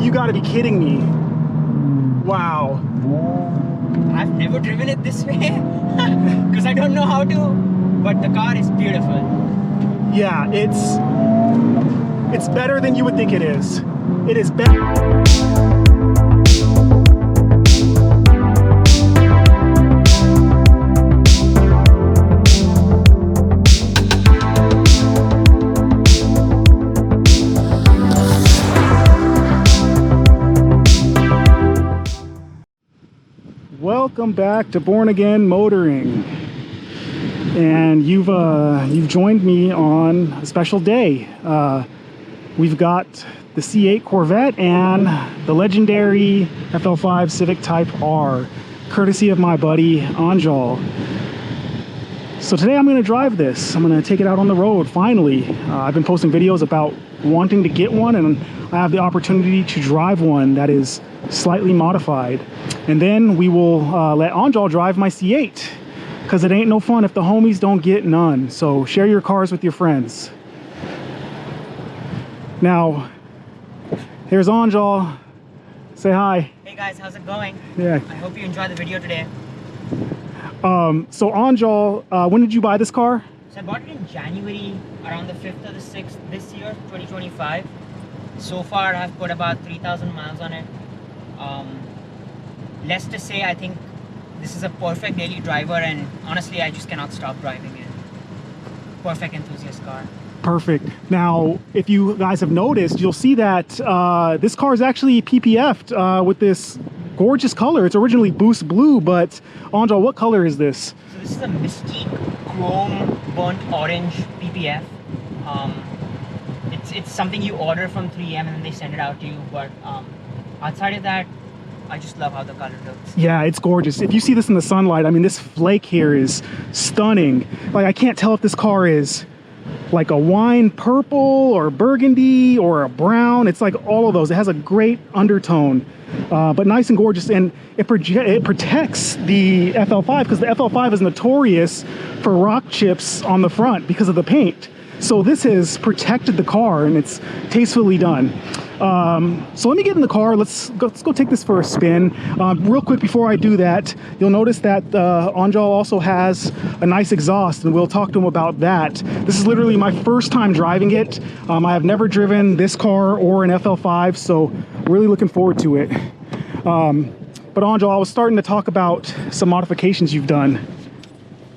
You gotta be kidding me. Wow. I've never driven it this way because I don't know how to, but the car is beautiful. Yeah, it's better than you would think it is. It is better. Welcome back to Born Again Motoring, and you've joined me on a special day. We've got the C8 Corvette and the legendary FL5 Civic Type R, courtesy of my buddy Anjal. So today I'm going to drive this. I'm going to take it out on the road finally. I've been posting videos about wanting to get one, and I have the opportunity to drive one that is slightly modified. And then we will let Anjal drive my C8, because it ain't no fun if the homies don't get none. So share your cars with your friends. Now, here's Anjal. Say hi. Hey guys, how's it going? Yeah. I hope you enjoy the video today. So Anjal, when did you buy this car? So I bought it in January, around the 5th or the 6th this year, 2025. So far, I've put about 3,000 miles on it. Less to say, I think this is a perfect daily driver, and honestly, I just cannot stop driving it. Perfect enthusiast car. Perfect. Now, if you guys have noticed, you'll see that this car is actually PPF'd with this gorgeous color. It's originally Boost Blue, but Anjal, what color is this? So this is a mystichrome burnt orange PPF. It's something you order from 3M and then they send it out to you. But outside of that, I just love how the color looks. Yeah, it's gorgeous. If you see this in the sunlight, I mean, this flake here is stunning. Like, I can't tell if this car is like a wine purple or burgundy or a brown. It's like all of those. It has a great undertone, but nice and gorgeous. And it protects the FL5, because the FL5 is notorious for rock chips on the front because of the paint. So this has protected the car, and it's tastefully done. So let me get in the car. Let's go take this for a spin. Real quick before I do that, you'll notice that Anjal also has a nice exhaust, and we'll talk to him about that. This is literally my first time driving it. I have never driven this car or an FL5, so really looking forward to it. But Anjal, I was starting to talk about some modifications you've done.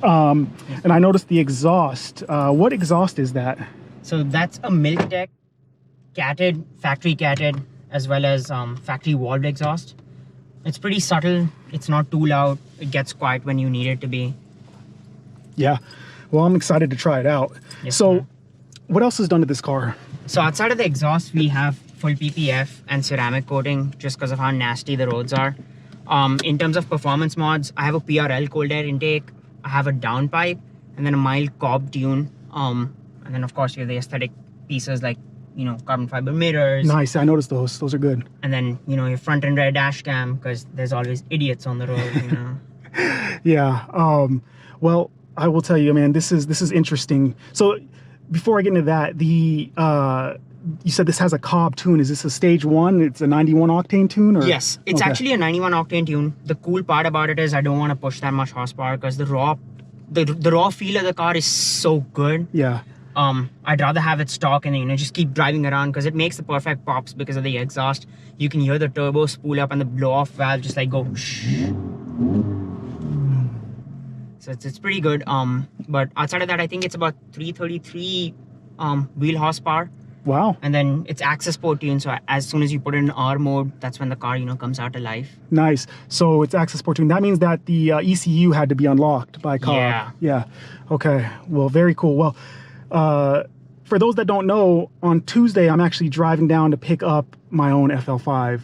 And I noticed the exhaust. What exhaust is that? So that's a Miltek catted, factory catted, as well as factory walled exhaust. It's pretty subtle. It's not too loud. It gets quiet when you need it to be. Yeah. Well, I'm excited to try it out. Yes, so what else is done to this car? So outside of the exhaust, we have full PPF and ceramic coating, just because of how nasty the roads are. In terms of performance mods, I have a PRL Cold Air Intake, I have a downpipe, and then a mild Cobb Tune. And then of course you have the aesthetic pieces like, you know, carbon fiber mirrors. Nice, I noticed those. Those are good. And then, you know, your front and rear dash cam, because there's always idiots on the road, you know. Yeah. Well, I will tell you, man, this is interesting. So before I get into that, you said this has a Cobb tune. Is this a stage 1? It's a 91 octane tune? Or? Yes, it's actually a 91 octane tune. The cool part about it is I don't want to push that much horsepower, because the raw feel of the car is so good. Yeah. I'd rather have it stock and, you know, just keep driving around, because it makes the perfect pops because of the exhaust. You can hear the turbo spool up and the blow off valve just like go shh. So it's pretty good. But outside of that, I think it's about 333 wheel horsepower. Wow. And then it's access port tune, so as soon as you put it in R mode, that's when the car, you know, comes out to life. Nice. So it's access port tune. That means that the ECU had to be unlocked by Cobb. Yeah. Yeah. Okay. Well, very cool. Well, for those that don't know, on Tuesday, I'm actually driving down to pick up my own FL5.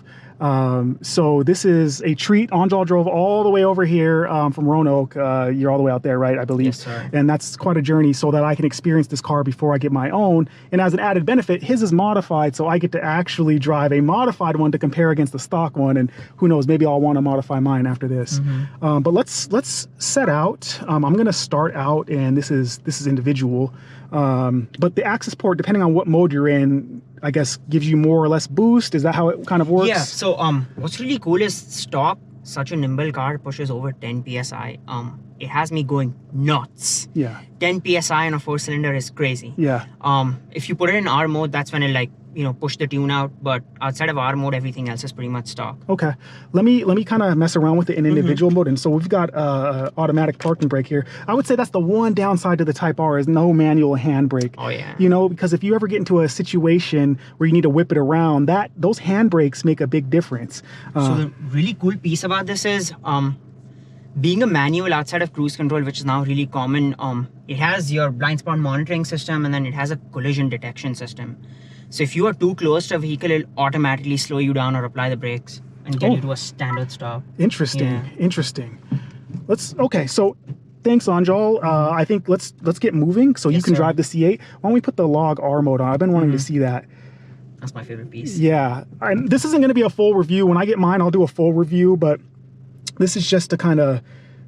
So this is a treat. Anjal drove all the way over here from Roanoke. You're all the way out there, right? I believe. Yes, sir. And that's quite a journey, so that I can experience this car before I get my own. And as an added benefit, his is modified, so I get to actually drive a modified one to compare against the stock one. And who knows, maybe I'll want to modify mine after this. Mm-hmm. But let's set out. I'm going to start out, and this is individual. But the access port, depending on what mode you're in, I guess, gives you more or less boost. Is that how it kind of works? Yeah. So what's really cool is stock, such a nimble car, pushes over 10 psi. It has me going nuts. Yeah. 10 psi on a 4-cylinder is crazy. Yeah. If you put it in R mode, that's when it like, you know, push the tune out. But outside of R mode, everything else is pretty much stock. Okay. Let me kind of mess around with it in individual mode. And so we've got automatic parking brake here. I would say that's the one downside to the Type R is no manual handbrake. Oh yeah. You know, because if you ever get into a situation where you need to whip it around, those handbrakes make a big difference. So the really cool piece about this is being a manual outside of cruise control, which is now really common. It has your blind spot monitoring system, and then it has a collision detection system. So if you are too close to a vehicle, it'll automatically slow you down or apply the brakes and get you to a standard stop. Interesting. Yeah. Interesting. Okay, so thanks, Anjal. I think let's get moving so you can drive the C8. Why don't we put the log R mode on? I've been wanting to see that. That's my favorite piece. Yeah. This isn't going to be a full review. When I get mine, I'll do a full review, but this is just to kind of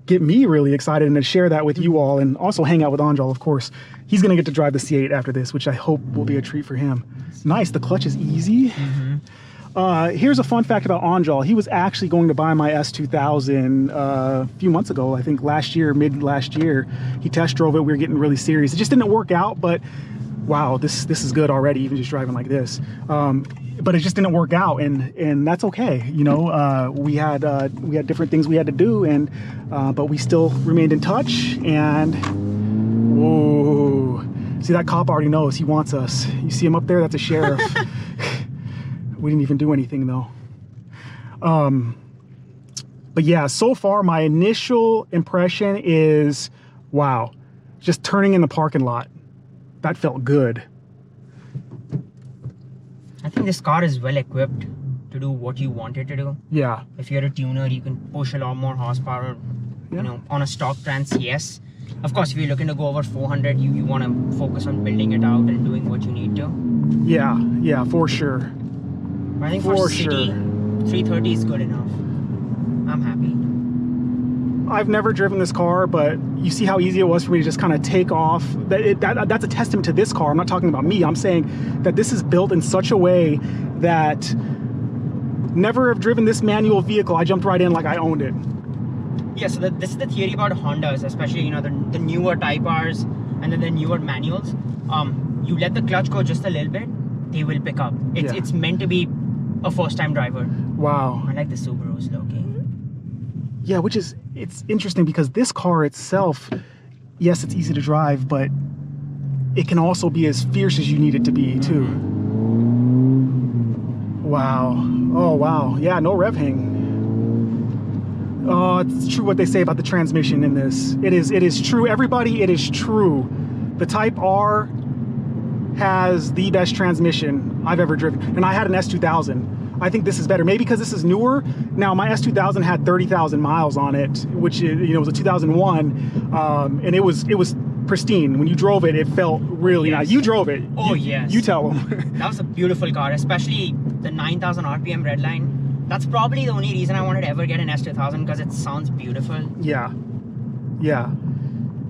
get me really excited and to share that with you all, and also hang out with Anjal, of course. He's going to get to drive the C8 after this, which I hope will be a treat for him. Nice. The clutch is easy. Here's a fun fact about Anjal. He was actually going to buy my S2000 a few months ago, I think mid last year. He test drove it. We were getting really serious. It just didn't work out, but wow, this is good already, even just driving like this. But it just didn't work out, and that's okay. You know, we had different things we had to do, and but we still remained in touch. And whoa, see, that cop already knows he wants us. You see him up there? That's a sheriff. We didn't even do anything though. But yeah, so far my initial impression is, wow, just turning in the parking lot, that felt good. I think this car is well equipped to do what you want it to do. Yeah. If you're a tuner, you can push a lot more horsepower. You know, on a stock trans, yes. Of course, if you're looking to go over 400, you want to focus on building it out and doing what you need to. Yeah, for sure. But I think for city, 330 is good enough. I'm happy. I've never driven this car, but you see how easy it was for me to just kind of take off. That's a testament to this car. I'm not talking about me. I'm saying that this is built in such a way that never have driven this manual vehicle. I jumped right in like I owned it. Yeah, so this is the theory about Hondas, especially, you know, the newer Type Rs and then the newer manuals. You let the clutch go just a little bit, they will pick up. It's meant to be a first-time driver. Wow. I like the Subarus looking. Yeah, it's interesting because this car itself, yes, it's easy to drive, but it can also be as fierce as you need it to be too. Wow. Oh, wow. Yeah, no rev hang. Oh, it's true what they say about the transmission in this. It is true. Everybody, it is true. The Type R has the best transmission I've ever driven. And I had an S2000. I think this is better. Maybe because this is newer. Now, my S2000 had 30,000 miles on it, which is, you know, was a 2001. And it was pristine. When you drove it, it felt really nice. You drove it. Oh, yes. You tell them. That was a beautiful car, especially the 9,000 RPM redline. That's probably the only reason I wanted to ever get an S2000, because it sounds beautiful. Yeah,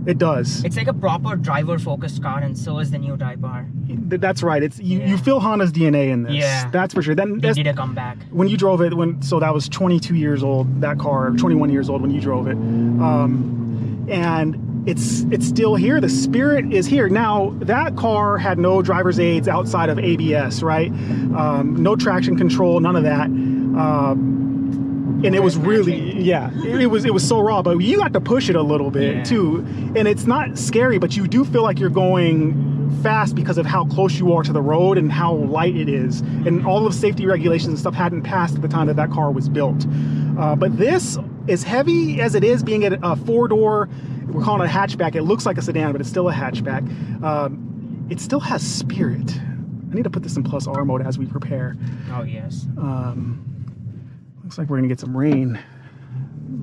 it does. It's like a proper driver-focused car, and so is the new Type R. That's right. It's you feel Honda's DNA in this. Yeah, that's for sure. They did a comeback. When you drove it, so that was 22 years old. That car, 21 years old when you drove it, and it's still here. The spirit is here. Now, that car had no driver's aids outside of ABS, right? No traction control, none of that. And it was really, it was so raw, but you got to push it a little bit too. And it's not scary, but you do feel like you're going fast because of how close you are to the road and how light it is. And all of the safety regulations and stuff hadn't passed at the time that car was built. But this, as heavy as it is, being a four-door, we're calling it a hatchback. It looks like a sedan, but it's still a hatchback. It still has spirit. I need to put this in plus R mode as we prepare. Oh, yes. Looks like we're gonna get some rain.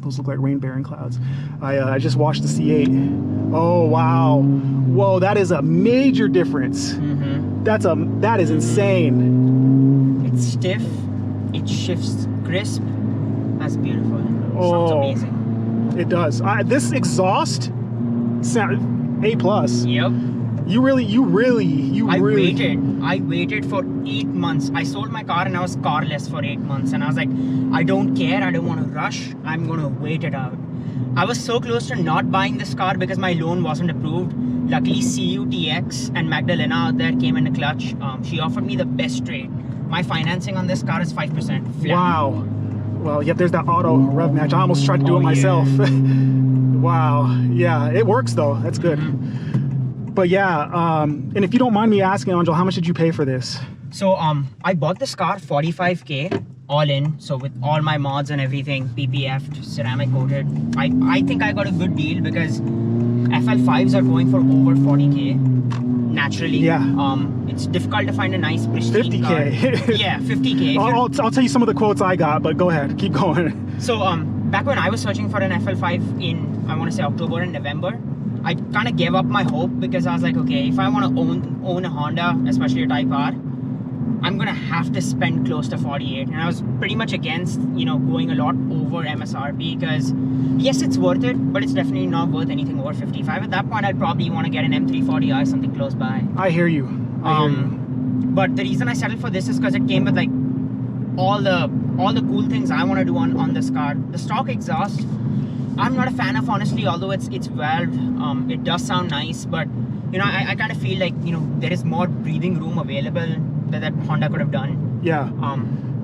Those look like rain-bearing clouds. I just washed the C8. Oh, wow. Whoa, that is a major difference. That is insane. It's stiff. It shifts crisp. That's beautiful. It sounds amazing. It does. This exhaust sound A+. Yep. You really. I waited for 8 months. I sold my car and I was carless for 8 months. And I was like, I don't care. I don't want to rush. I'm going to wait it out. I was so close to not buying this car because my loan wasn't approved. Luckily, CUTX and Magdalena out there came in a clutch. She offered me the best rate. My financing on this car is 5% flat. Wow. Well, yep, there's that auto rev match. I almost tried to do it myself. Yeah. Wow. Yeah, it works though. That's good. But yeah, and if you don't mind me asking, Anjal, how much did you pay for this? So I bought this car 45K all in. So with all my mods and everything, PPF, ceramic coated. I think I got a good deal because FL5s are going for over 40K naturally. Yeah. It's difficult to find a nice pristine 50K. car. Yeah, 50K. I'll tell you some of the quotes I got, but go ahead, keep going. So back when I was searching for an FL5 in, I want to say October and November, I kind of gave up my hope because I was like, okay, if I want to own a Honda, especially a Type R, I'm gonna have to spend close to 48. And I was pretty much against, you know, going a lot over MSRP because yes, it's worth it, but it's definitely not worth anything over 55. At that point, I'd probably want to get an M340i, something close by. I hear you. But the reason I settled for this is because it came with like all the cool things I want to do on this car. The stock exhaust, I'm not a fan of, honestly, although it's valved. It does sound nice, but you know, I kind of feel like, you know, there is more breathing room available that Honda could have done. Yeah.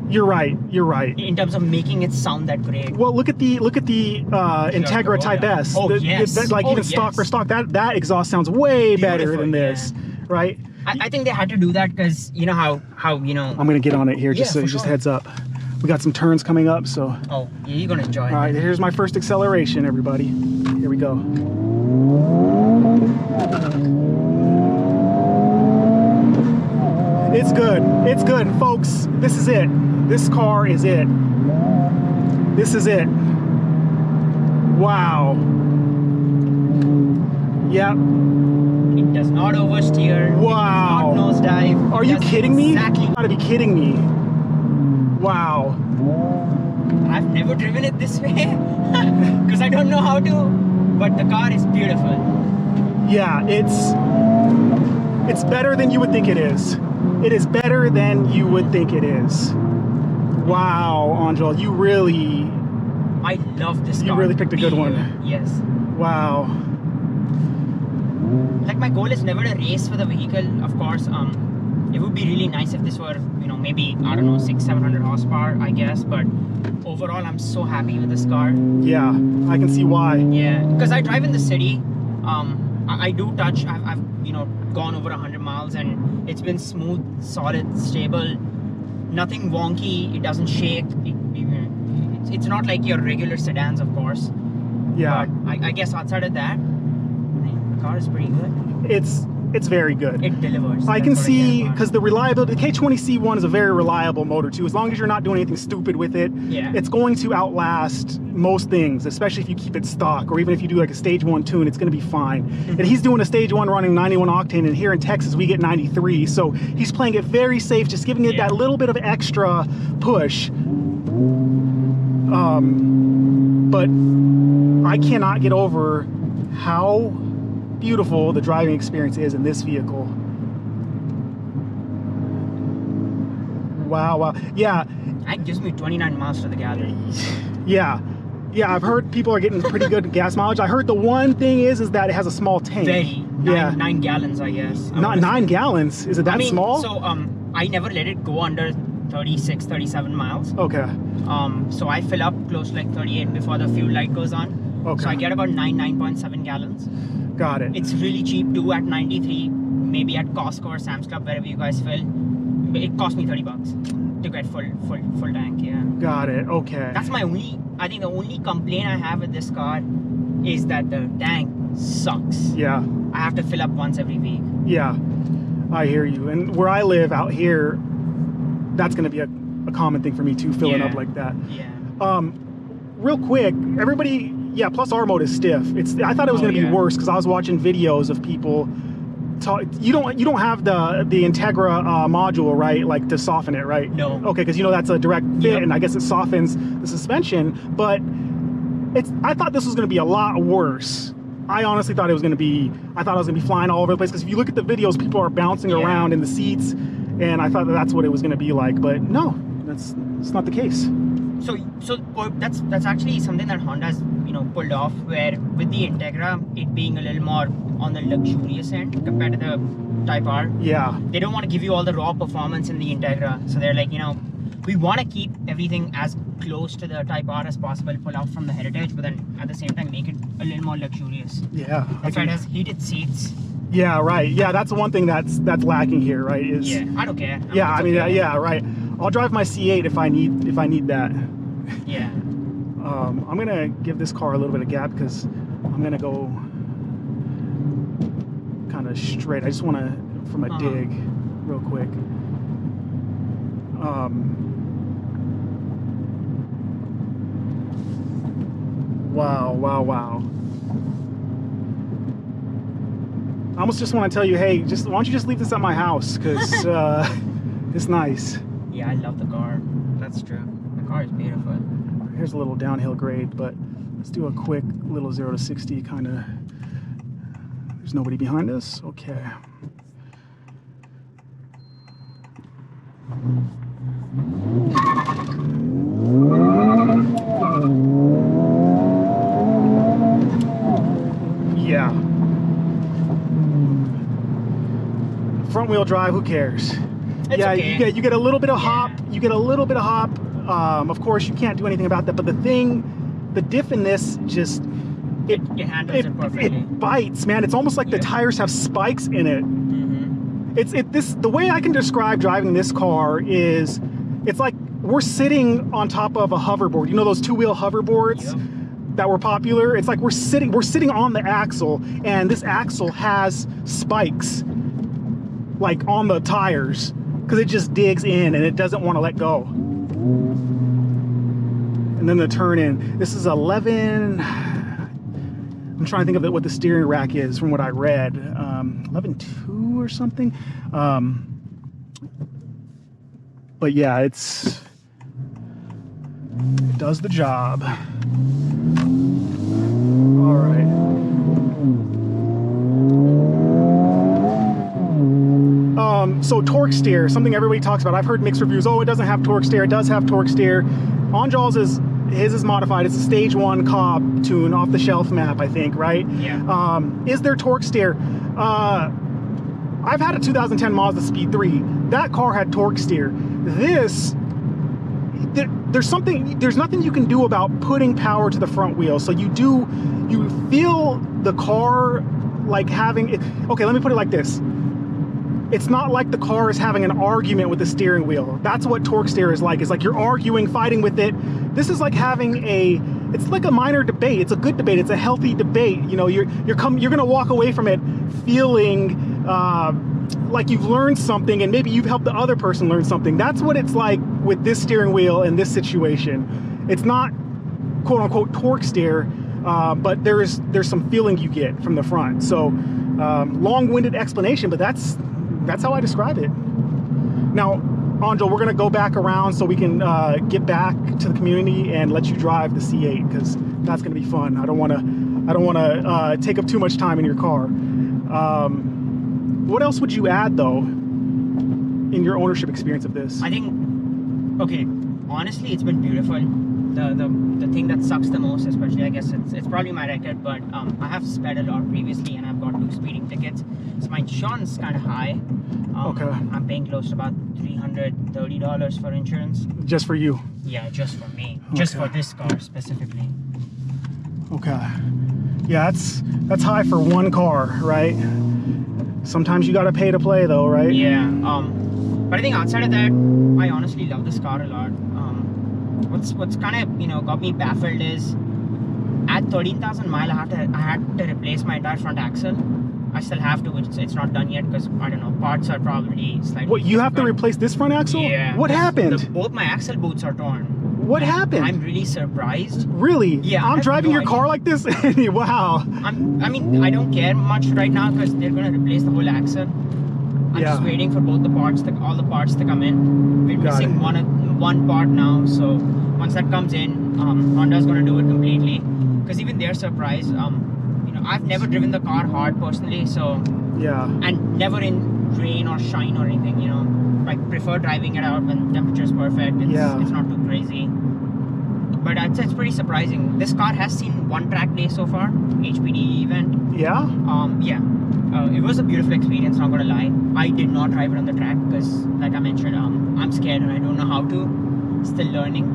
You're right. You're right. In terms of making it sound that great. Well, look at the Integra Type S. Oh, yes. Like even stock for stock, that exhaust sounds way better than this, right? I think they had to do that because you know how you know. I'm gonna get on it here just sure. heads up. We got some turns coming up, so. Oh, yeah, you're gonna enjoy it. All right, here's my first acceleration, everybody. Here we go. It's good. It's good, folks. This is it. This car is it. This is it. Wow. Yep. It does not oversteer. Wow. It does not nosedive. Are you kidding me? Exactly. You gotta be kidding me. Wow. I've never driven it this way because I don't know how to, but the car is beautiful. Yeah, it's better than you would think it is. It is better than you would think it is. Wow, Anjal, you really... I love this car. You really picked a good one. Yes. Wow. Like, my goal is never to race with a vehicle, of course. It would be really nice if this were, you know, maybe, I don't know, 600-700 horsepower, I guess. But overall, I'm so happy with this car. Yeah, I can see why. Yeah, because I drive in the city. I do touch. I've you know, gone over 100 miles, and it's been smooth, solid, stable. Nothing wonky. It doesn't shake. It's not like your regular sedans, of course. Yeah. But I guess outside of that, the car is pretty good. It's very good. It delivers. I can see, because the reliability, the K20C1 is a very reliable motor too. As long as you're not doing anything stupid with it, yeah, it's going to outlast most things, especially if you keep it stock, or even if you do like a stage 1 tune, it's going to be fine. And he's doing a stage 1 running 91 octane, and here in Texas we get 93, so he's playing it very safe, just giving it that little bit of extra push. But I cannot get over how beautiful the driving experience is in this vehicle. Wow. Yeah. That gives me 29 miles to the gallon. Yeah, I've heard people are getting pretty good gas mileage. I heard the one thing is that it has a small tank. Nine gallons, I guess. Not 9 gallons. Is it that small? So I never let it go under 36, 37 miles. Okay. So I fill up close to like 38 before the fuel light goes on. Okay. So I get about 9.7 gallons. Got it. It's really cheap too at 93, maybe at Costco or Sam's Club, wherever you guys fill. It cost me $30 to get full tank. Yeah. Got it. Okay. That's my only. I think the only complaint I have with this car is that the tank sucks. Yeah. I have to fill up once every week. Yeah, I hear you. And where I live out here, that's going to be a common thing for me too, filling up like that. Yeah. Real quick, everybody. Yeah, plus R mode is stiff. I thought it was going to be worse because I was watching videos of people talk. You don't have the Integra module, right? Like to soften it, right? No. Okay, because you know that's a direct fit, and I guess it softens the suspension. But I thought this was going to be a lot worse I honestly thought it was going to be, flying all over the place, because if you look at the videos, people are bouncing around in the seats, and I thought that's what it was going to be like, but no, it's not the case. So that's actually something that Honda's pulled off, where with the Integra, it being a little more on the luxurious end compared to the Type R. Yeah. They don't want to give you all the raw performance in the Integra, so they're like, we want to keep everything as close to the Type R as possible, pull out from the Heritage, but then at the same time make it a little more luxurious. Yeah. That's why it has heated seats. Yeah, right. Yeah, that's one thing that's lacking here, right? Yeah, I don't care. I mean, yeah, right. I'll drive my C8 if I need that. Yeah. I'm gonna give this car a little bit of gap, because I'm gonna go kind of straight. I just want to, from a dig, real quick. Wow. I almost just want to tell you, hey, why don't you just leave this at my house, because it's nice. Yeah, I love the car. That's true. The car is beautiful. Here's a little downhill grade, but let's do a quick little 0 to 60 kind of. There's nobody behind us. Okay. Yeah. Front wheel drive, who cares? It's okay. You get a little bit of hop. You get a little bit of hop. Of course, you can't do anything about that. But the diff in this just it handles it perfectly. It bites, man. It's almost like the tires have spikes in it. Mm-hmm. The way I can describe driving this car is, it's like we're sitting on top of a hoverboard. You know those two-wheel hoverboards that were popular? It's like we're sitting on the axle, and this axle has spikes like on the tires, because it just digs in and it doesn't want to let go. And then the turn in. This is 11. I'm trying to think of what the steering rack is from what I read. 11.2 or something. But yeah, it does the job. All right. So torque steer, something everybody talks about. I've heard mixed reviews. Oh, it doesn't have torque steer. It does have torque steer. Anjal's is modified. It's a stage 1 Cobb tune, off the shelf map, I think, right? Yeah. Is there torque steer? I've had a 2010 Mazda Speed 3. That car had torque steer. There's nothing you can do about putting power to the front wheel. So you feel the car like having it. Okay, let me put it like this. It's not like the car is having an argument with the steering wheel. That's what torque steer is like. It's like you're arguing, fighting with it. This is like having it's like a minor debate. It's a good debate. It's a healthy debate. You're gonna walk away from it feeling like you've learned something, and maybe you've helped the other person learn something. That's what it's like with this steering wheel in this situation. It's not quote unquote torque steer, but there's some feeling you get from the front. So long-winded explanation, but that's how I describe it. Now, Anjal, we're gonna go back around so we can get back to the community and let you drive the C8, because that's gonna be fun. I don't wanna take up too much time in your car. What else would you add, though, in your ownership experience of this? I think, okay, honestly, it's been beautiful. The thing that sucks the most, especially, I guess it's probably my record, but I have sped a lot previously, and I've got 2 speeding tickets, so my insurance is kind of high. Okay. I'm paying close to about $330 for insurance. Just for you? Yeah, just for me. Okay. Just for this car specifically. Okay. Yeah, that's high for one car, right? Sometimes you gotta pay to play, though, right? Yeah. But I think outside of that, I honestly love this car a lot. What's kind of got me baffled is at 13,000 miles I had to replace my entire front axle. I still have to, which it's not done yet, because I don't know, parts are probably slightly. What, you have to replace this front axle? Yeah. What happened? Both my axle boots are torn. What happened? I'm really surprised. Really? Yeah. I'm driving your car like this? Wow. I mean, I don't care much right now, because they're gonna replace the whole axle. I'm just waiting for all the parts to come in. We're missing one part now, so once that comes in, Honda's gonna do it completely. Because even they're surprised. I've never driven the car hard personally, so Yeah. and never in rain or shine or anything, you know. Like prefer driving it out when temperature's perfect. It's not too crazy. But I'd say it's pretty surprising. This car has seen one track day so far, HPD event. Yeah? Yeah. It was a beautiful experience, not gonna lie. I did not drive it on the track because, like I mentioned, I'm scared and I don't know how to. Still learning.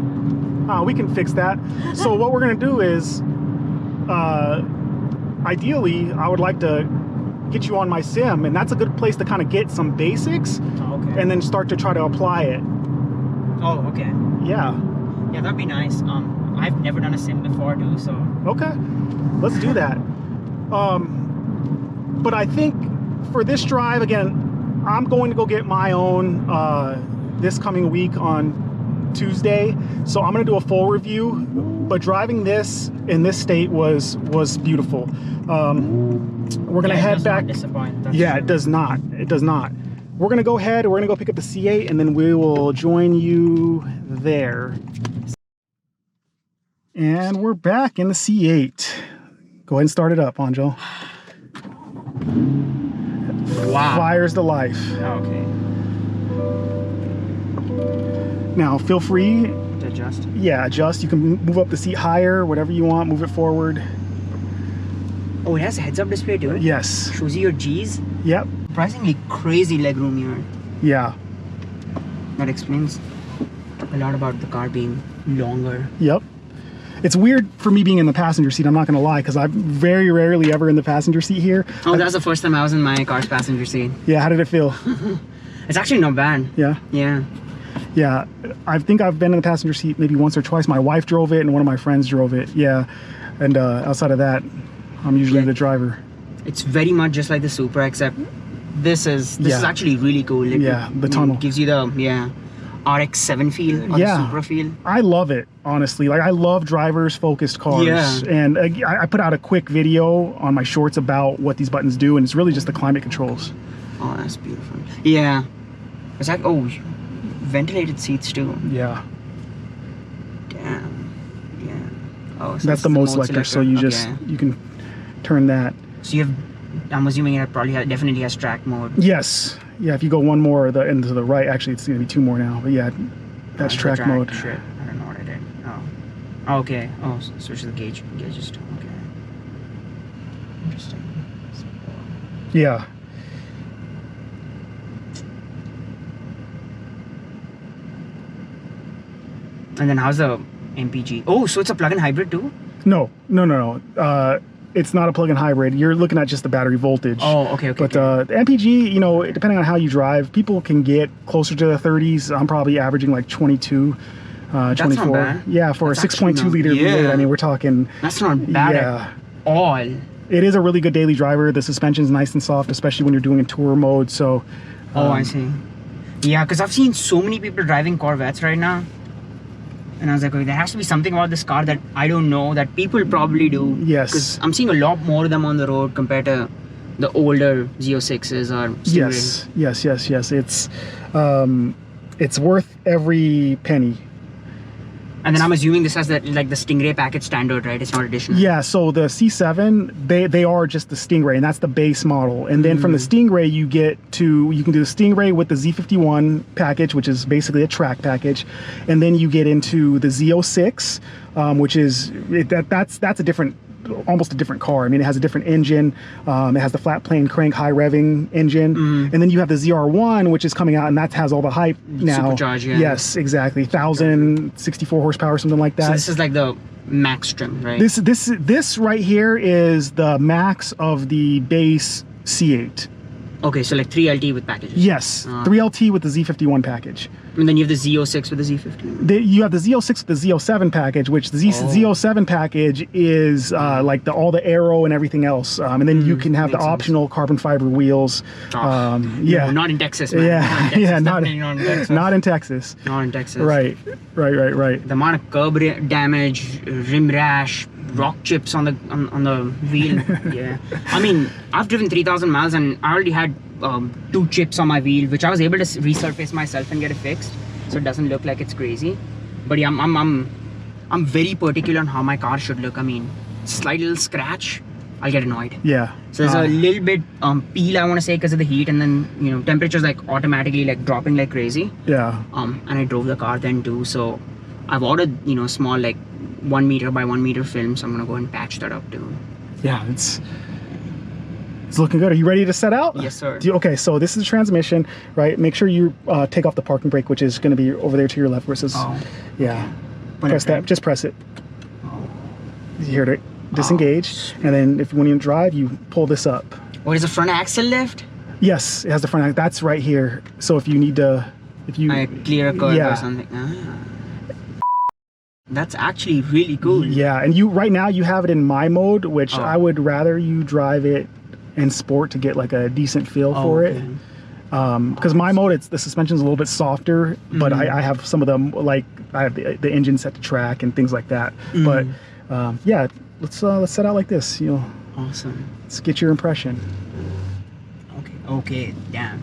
We can fix that. So what we're gonna do is, ideally, I would like to get you on my sim, and that's a good place to kind of get some basics, and then start to try to apply it. Oh, okay. Yeah. Yeah, that'd be nice. I've never done a sim before too, so. Okay, let's do that. But I think for this drive, again, I'm going to go get my own this coming week on Tuesday. So I'm gonna do a full review, but driving this in this state was beautiful. We're gonna head back. Yeah, it does not. It does not. We're gonna go ahead, we're gonna go pick up the C8 and then we will join you there. And we're back in the C8. Go ahead and start it up, Anjal. Wow. Fires to life. Okay. Now, feel free To adjust? Yeah, adjust. You can move up the seat higher, whatever you want, move it forward. Oh, it has a heads-up display too? Yes. Shows you your G's? Yep. Surprisingly crazy legroom here. Yeah. That explains a lot about the car being longer. Yep. It's weird for me being in the passenger seat, I'm not going to lie, because I'm very rarely ever in the passenger seat here. Oh, that was the first time I was in my car's passenger seat. Yeah, how did it feel? It's actually not bad. Yeah? Yeah. Yeah, I think I've been in the passenger seat maybe once or twice. My wife drove it and one of my friends drove it. Yeah, and outside of that, I'm usually the driver. It's very much just like the Supra, except this is actually really cool. The tunnel gives you the RX-7 feel or the Supra feel. I love it, honestly. Like, I love drivers focused cars. Yeah. And I put out a quick video on my shorts about what these buttons do, and it's really just the climate controls. Oh, that's beautiful. Yeah. It's like, oh, ventilated seats too. Yeah. Damn. Yeah. Oh, so that's the mode selector, so you just you can turn that. So you have, I'm assuming it probably definitely has track mode. Yes. Yeah, if you go one more and to the right, actually it's going to be two more now. But yeah, that's track mode. Shit, I don't know what I did. Oh. Okay. Oh, switch the gauges too. Okay. Interesting. Yeah. And then how's the MPG? Oh, so it's a plug-in hybrid too? No. It's not a plug-in hybrid. You're looking at just the battery voltage. Oh, okay. But the MPG, you know, depending on how you drive, people can get closer to the 30s. I'm probably averaging like 22, 24. That's not bad. Yeah, for that's a 6.2 liter V8. I mean, we're talking. That's not bad at all. It is a really good daily driver. The suspension's nice and soft, especially when you're doing in tour mode. So. Oh, I see. Yeah, because I've seen so many people driving Corvettes right now. And I was like, okay, there has to be something about this car that I don't know that people probably do. Yes. Because I'm seeing a lot more of them on the road compared to the older Z06s or Stingrays. Yes. It's worth every penny. And then I'm assuming this has the Stingray package standard, right? It's not additional. Yeah, so the C7, they are just the Stingray, and that's the base model. And then from the Stingray, you can do the Stingray with the Z51 package, which is basically a track package. And then you get into the Z06, which is, that's a different, almost a different car. I mean, it has a different engine. It has the flat plane crank high revving engine. And then you have the ZR1, which is coming out, and that has all the hype now. Supercharged, yeah. Yes, exactly. 1,064 horsepower, something like that. So this is like the max trim, right? This right here is the max of the base C8. Okay, so like 3LT with packages. Yes, 3LT with the Z51 package. And then you have the Z06 with the Z50. You have the Z06 with the Z07 package, which the Z07 package is like all the aero and everything else. And then you can have the optional carbon fiber wheels. Yeah. Not in Texas, man. Yeah, not in Texas. Not in Texas. Not in Texas. Right. The amount of curb damage, rim rash, rock chips on the wheel. Yeah. I mean, I've driven 3,000 miles and I already had 2 chips on my wheel, which I was able to resurface myself and get it fixed, so it doesn't look like it's crazy. But yeah, I'm very particular on how my car should look. I mean, slight little scratch, I'll get annoyed. Yeah. So there's a little bit peel, I want to say, because of the heat, and then temperature's like automatically like dropping like crazy. Yeah. And I drove the car then too, so I've ordered small like 1 meter by 1 meter film, so I'm gonna go and patch that up too. Yeah, it's looking good. Are you ready to set out? Yes, sir. Okay, so this is the transmission, right? Make sure you take off the parking brake, which is going to be over there to your left versus. Yeah. Press that. Just press it. You hear it disengage, and then when you drive, you pull this up. What is the front axle lift? Yes, it has the front axle. That's right here. So if you need to, I clear a curve or something. That's actually really cool. Yeah, and right now you have it in my mode, which I would rather you drive it in sport to get like a decent feel for it. Because my mode, the suspension's a little bit softer, but I have some of them, like I have the engine set to track and things like that. But yeah, let's set out like this. Awesome. Let's get your impression. Okay, damn.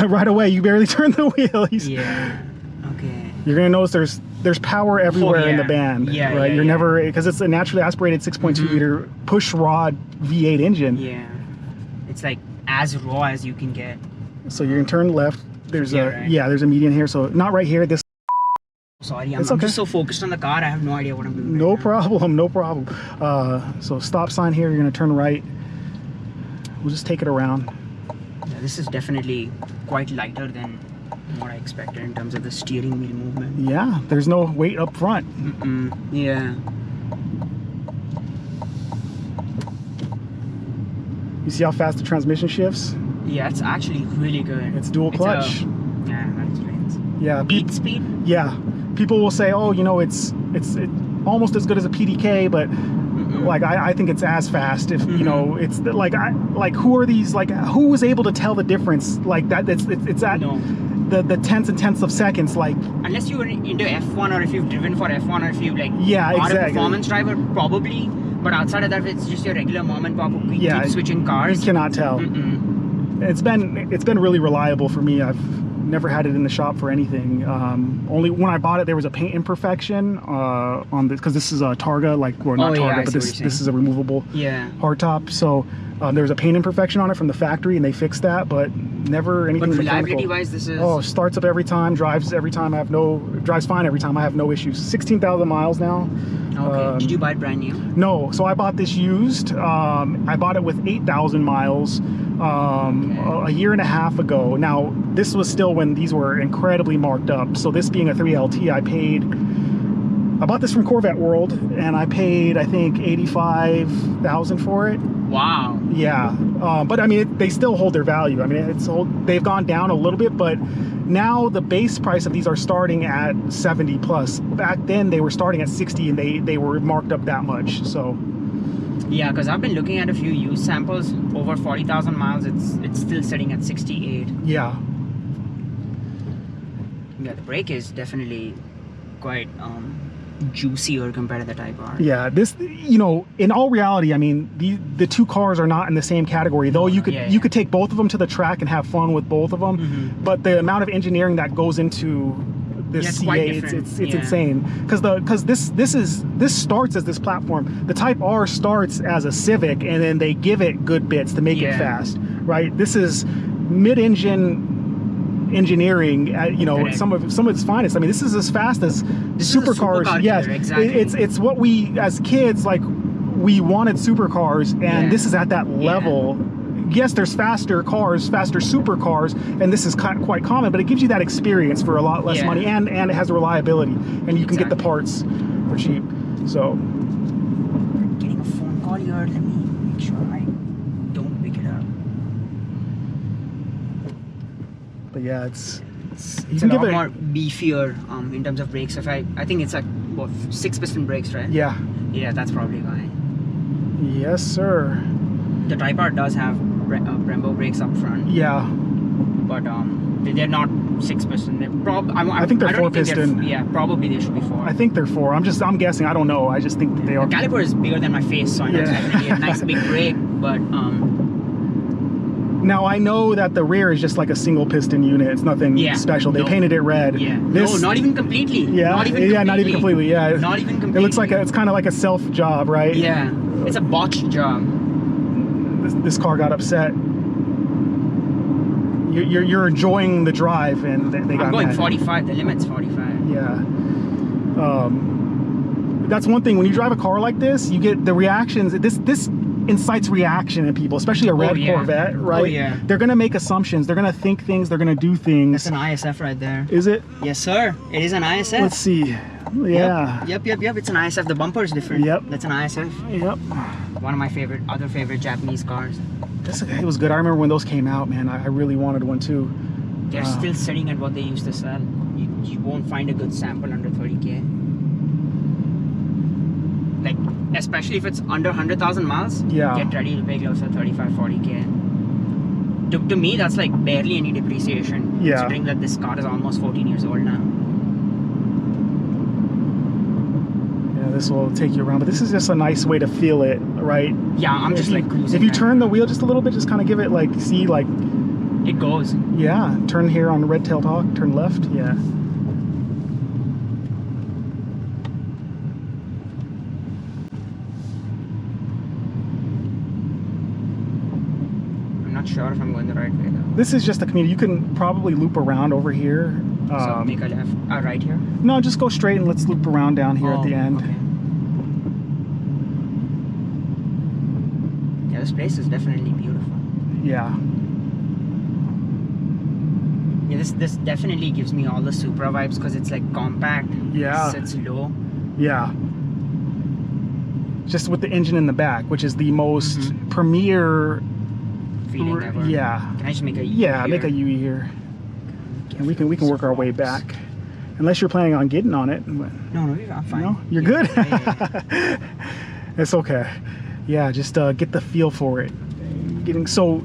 Right away, you barely turned the wheel. Yeah. Okay. You're gonna notice there's power everywhere in the band. Yeah. Right. You're never, because it's a naturally aspirated 6.2 liter push rod V8 engine. Yeah. It's like as raw as you can get. So you're gonna turn left. There's there's a median here. So not right here. This. Sorry, I'm just so focused on the car. I have no idea what I'm doing. No problem. No problem. So stop sign here. You're gonna turn right. We'll just take it around. Yeah, this is definitely quite lighter than what I expected in terms of the steering wheel movement. Yeah, there's no weight up front. Yeah. You see how fast the transmission shifts? Yeah, it's actually really good. It's dual clutch. Yeah, that explains. Yeah. 8 speed? Yeah. People will say, oh, it's almost as good as a PDK, but like I think it's as fast. If it's like who are these, like who was able to tell the difference like that? It's at the tenths and tenths of seconds, like unless you were into F1 or if you've driven for F1 or if you've like exactly. a performance driver, probably. But outside of that, it's just your regular mom and pop who keep switching cars. You cannot tell. It's been really reliable for me. I've never had it in the shop for anything. Only when I bought it, there was a paint imperfection on this, because this is a Targa, like, or not Targa, but this is a removable hardtop. So there was a paint imperfection on it from the factory, and they fixed that, but never anything. But reliability-wise, this is starts up every time, drives every time. Drives fine every time. I have no issues. 16,000 miles now. Okay. Did you buy it brand new? No, so I bought this used. I bought it with 8,000 miles a year and a half ago. Now, this was still when these were incredibly marked up. So this being a 3LT, I bought this from Corvette World, and I paid, I think, 85,000 for it. Wow. Yeah, but I mean, they still hold their value. I mean, they've gone down a little bit, but now the base price of these are starting at 70 plus. Back then they were starting at 60, and they were marked up that much. So yeah, because I've been looking at a few used samples over 40,000 miles. It's still sitting at 68. Yeah, the brake is definitely quite juicier compared to the Type R. Yeah, this, in all reality, I mean, the two cars are not in the same category, though. You could take both of them to the track and have fun with both of them, but the amount of engineering that goes into this C8, it's insane. Because this starts as this platform. The Type R starts as a Civic, and then they give it good bits to make it fast, right? This is mid-engine engineering at some of its finest. I mean, this is as fast as supercars. Yes, exactly. It's what we as kids, like, we wanted supercars, and this is at that level. Yes, there's faster cars, faster supercars, and this is quite common, but it gives you that experience for a lot less money, and it has reliability, and you can get the parts for cheap. So getting a phone call here. Let me make sure I don't pick it up. But yeah, it's a lot more beefier in terms of brakes. I think it's like what, 6-piston brakes, right? Yeah, that's probably why. Yes, sir. The Type R does have Brembo brakes up front. Yeah, but they're not 6-piston. They're I think they're 4-piston. Yeah, probably they should be 4. I think they're 4. I'm guessing. I don't know. I just think that they are. The caliper is bigger than my face, so I know it's definitely a nice big brake, but now I know that the rear is just like a single piston unit. It's nothing special. They painted it red. Yeah. No, not even completely. Yeah. Not even completely. Yeah. Not even completely. It looks like it's kind of like a self job, right? Yeah. It's a botched job. This car got upset. You're enjoying the drive, and they got I'm going mad. 45. The limit's 45. Yeah. That's one thing. When you drive a car like this, you get the reactions. This incites reaction in people, especially a red Corvette, right? Oh, yeah. They're going to make assumptions. They're going to think things. They're going to do things. That's an ISF right there. Is it? Yes, sir. It is an ISF. Let's see. Yeah. Yep. It's an ISF. The bumper is different. Yep. That's an ISF. Yep. One of my other favorite Japanese cars. It was good. I remember when those came out, man. I really wanted one too. They're still sitting at what they used to sell. You won't find a good sample under 30K. Like, especially if it's under 100,000 miles, Yeah. get ready to pay close to 35, 40K. To me, that's like barely any depreciation. Yeah. Considering that this car is almost 14 years old now. Yeah, this will take you around, but this is just a nice way to feel it, right? Yeah, I'm just like cruising. If you right turn now. the wheel just a little bit, just kind of give it like, see, like, It goes. yeah, turn here on the red tail talk, turn left, yeah. I'm not sure if I'm going the right way though. This is just a community. You can probably loop around over here. So make a left, right here. No, just go straight and let's loop around down here at the end. Okay. Yeah, this place is definitely beautiful. Yeah. Yeah, this definitely gives me all the Supra vibes because it's like compact. Yeah. It's low. Yeah. Just with the engine in the back, which is the most premier Feeling ever. Yeah. Can I just make a U Yeah, here? make a UE here. And we can work our way back. Unless you're planning on getting on it. No, I'm fine. No? You're good? Yeah. It's okay. Yeah, just get the feel for it. So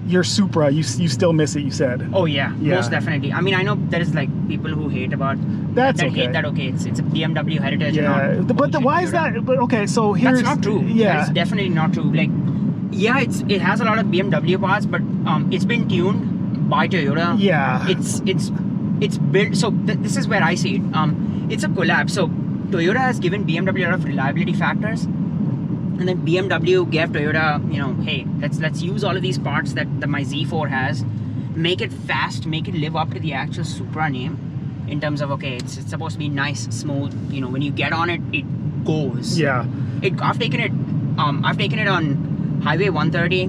your Supra, you still miss it, you said. Oh yeah, Yeah. most definitely. I mean, I know there is like people who hate about That's that okay. hate that. Okay, it's a BMW heritage. Yeah, and not but why is Toyota. that? But okay, so here's That's not true. Yeah, That's definitely not true. Like, yeah, it has a lot of BMW parts, but it's been tuned by Toyota. Yeah. It's built. So this is where I see it. It's a collab. So Toyota has given BMW a lot of reliability factors, and then BMW gave Toyota, hey, let's use all of these parts that my Z4 has, make it fast, make it live up to the actual Supra name, in terms of okay, it's supposed to be nice, smooth. When you get on it, it goes. yeah, I've taken it on Highway 130.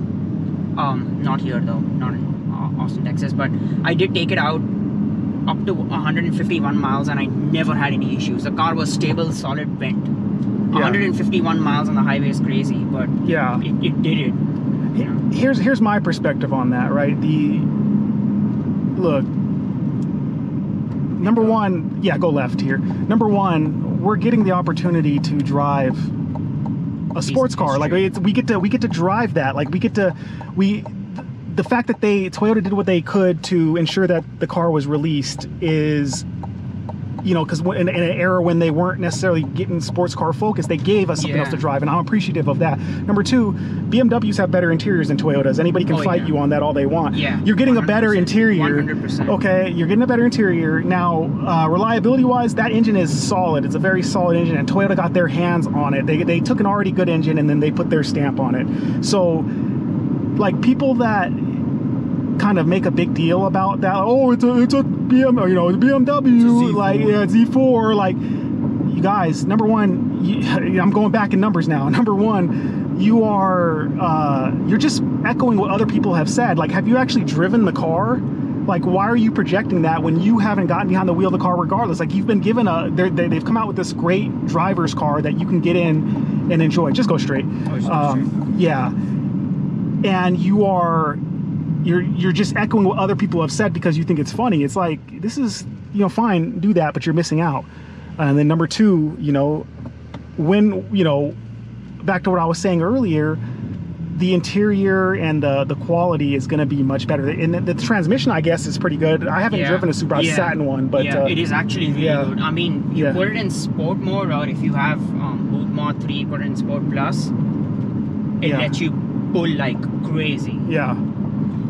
Not here though, not in Austin, Texas, but I did take it out up to 151 miles, and I never had any issues. The car was stable, solid vent. 151 miles on the highway is crazy, but yeah. it did it. Here's my perspective on that, right? Look, number one, yeah, go left here. Number one, we're getting the opportunity to drive a sports car. Like we get to drive that. Like the fact that Toyota did what they could to ensure that the car was released is, because in an era when they weren't necessarily getting sports car focused, they gave us something else to drive, and I'm appreciative of that. Number two, BMWs have better interiors than Toyotas. Anybody can fight you on that all they want. Yeah, you're getting a better interior. 100%. Okay, you're getting a better interior. Now, reliability-wise, that engine is solid. It's a very solid engine, and Toyota got their hands on it. They took an already good engine, and then they put their stamp on it. So, like, people that kind of make a big deal about that, oh, it's a BMW, Z4, like, you guys, number one, I'm going back in numbers now. Number one, you're just echoing what other people have said. Like, have you actually driven the car? Like, why are you projecting that when you haven't gotten behind the wheel of the car regardless? Like, you've been given they've come out with this great driver's car that you can get in and enjoy. Just go straight. Yeah. And you're just echoing what other people have said because you think it's funny. It's like, this is, fine, do that, but you're missing out. And then number two, when, back to what I was saying earlier, the interior and the quality is going to be much better. And the transmission, I guess, is pretty good. I haven't driven a Supra. I've sat in one, but it is actually really good. I mean, you put it in sport mode, or if you have boot mod 3, put it in sport plus, it lets you pull like crazy. Yeah.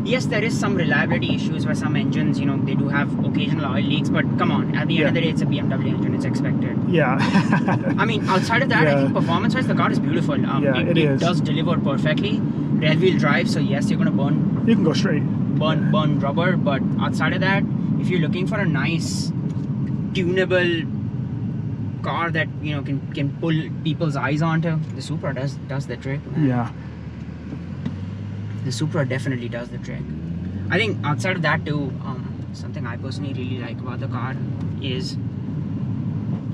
Yes, there is some reliability issues where some engines, you know, they do have occasional oil leaks, but come on, at the end of the day, it's a BMW engine, it's expected. Yeah. I mean, outside of that, I think performance-wise, the car is beautiful. It does deliver perfectly. Rear-wheel drive, so yes, you're gonna burn. You can go straight. Burn rubber, but outside of that, if you're looking for a nice, tunable car that, you know, can pull people's eyes onto, the Supra does the trick, man. Yeah. The Supra definitely does the trick. I think outside of that too, something I personally really like about the car is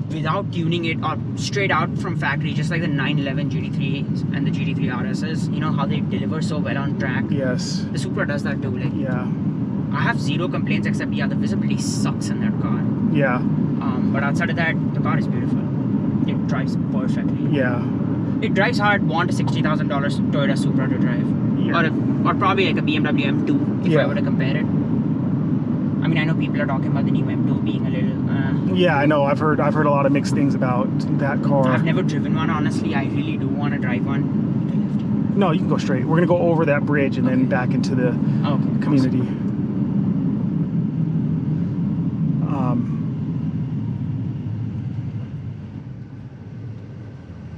without tuning it or straight out from factory, just like the 911 GT3 and the GT3 RSs, you know how they deliver so well on track. Yes. The Supra does that too. Like, yeah. I have zero complaints except the visibility sucks in that car. Yeah. But outside of that, the car is beautiful. It drives perfectly. Yeah. It drives hard. Want a $60,000 Toyota Supra to drive. Yeah. Or probably like a BMW M2 if I were to compare it. I mean, I know people are talking about the new M2 being a little. Yeah, I know. I've heard a lot of mixed things about that car. I've never driven one, honestly. I really do want to drive one. No, you can go straight. We're gonna go over that bridge and then back into the community.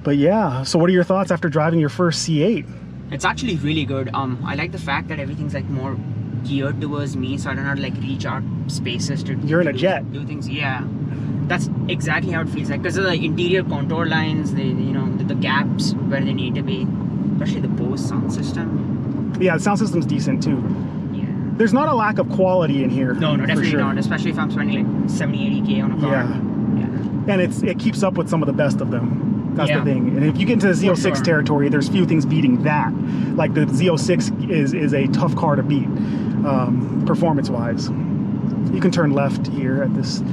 But yeah, so what are your thoughts after driving your first C8? It's actually really good. I like the fact that everything's like more geared towards me, so I don't have to like reach out spaces to You're in a jet. Do things. Yeah, that's exactly how it feels like, because of the interior contour lines, the gaps where they need to be, especially the Bose sound system. Yeah, the sound system's decent too. Yeah, there's not a lack of quality in here. No, definitely not, especially if I'm spending like 70-80K on a car. Yeah. And it keeps up with some of the best of them. That's the thing. And if you get into the Z06 territory, there's few things beating that. Like the Z06 is a tough car to beat, performance-wise. You can turn left here at this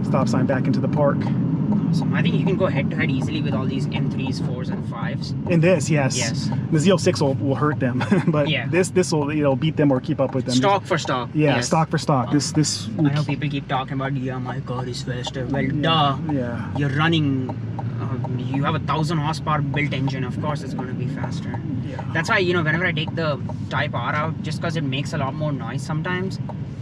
stop sign back into the park. Awesome. I think you can go head-to-head easily with all these M3s, 4s, and 5s. In this, yes. The Z06 will hurt them, but this will beat them or keep up with them. Stock for stock. Yeah, stock for stock. This. I know people keep talking about, my car is faster. Well, duh. Yeah. You're running. You have a 1,000 horsepower built engine. Of course, it's going to be faster. Yeah. That's why whenever I take the Type R out, just because it makes a lot more noise sometimes,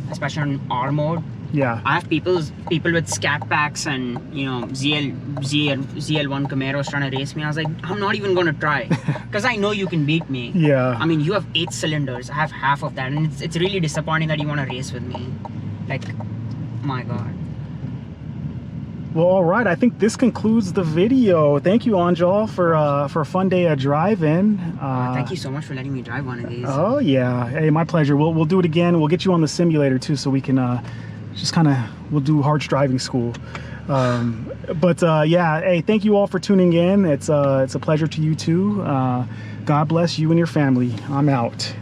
especially on R mode. Yeah. I have people with scat packs and ZL1 Camaros trying to race me. I was like, I'm not even going to try, because I know you can beat me. Yeah. I mean, you have 8 cylinders. I have half of that, and it's really disappointing that you want to race with me. Like, my God. Well, all right. I think this concludes the video. Thank you, Anjal, for a fun day of driving. Thank you so much for letting me drive one of these. Oh yeah, hey, my pleasure. We'll do it again. We'll get you on the simulator too, so we can just we'll do hard driving school. Yeah, hey, thank you all for tuning in. It's a pleasure to you too. God bless you and your family. I'm out.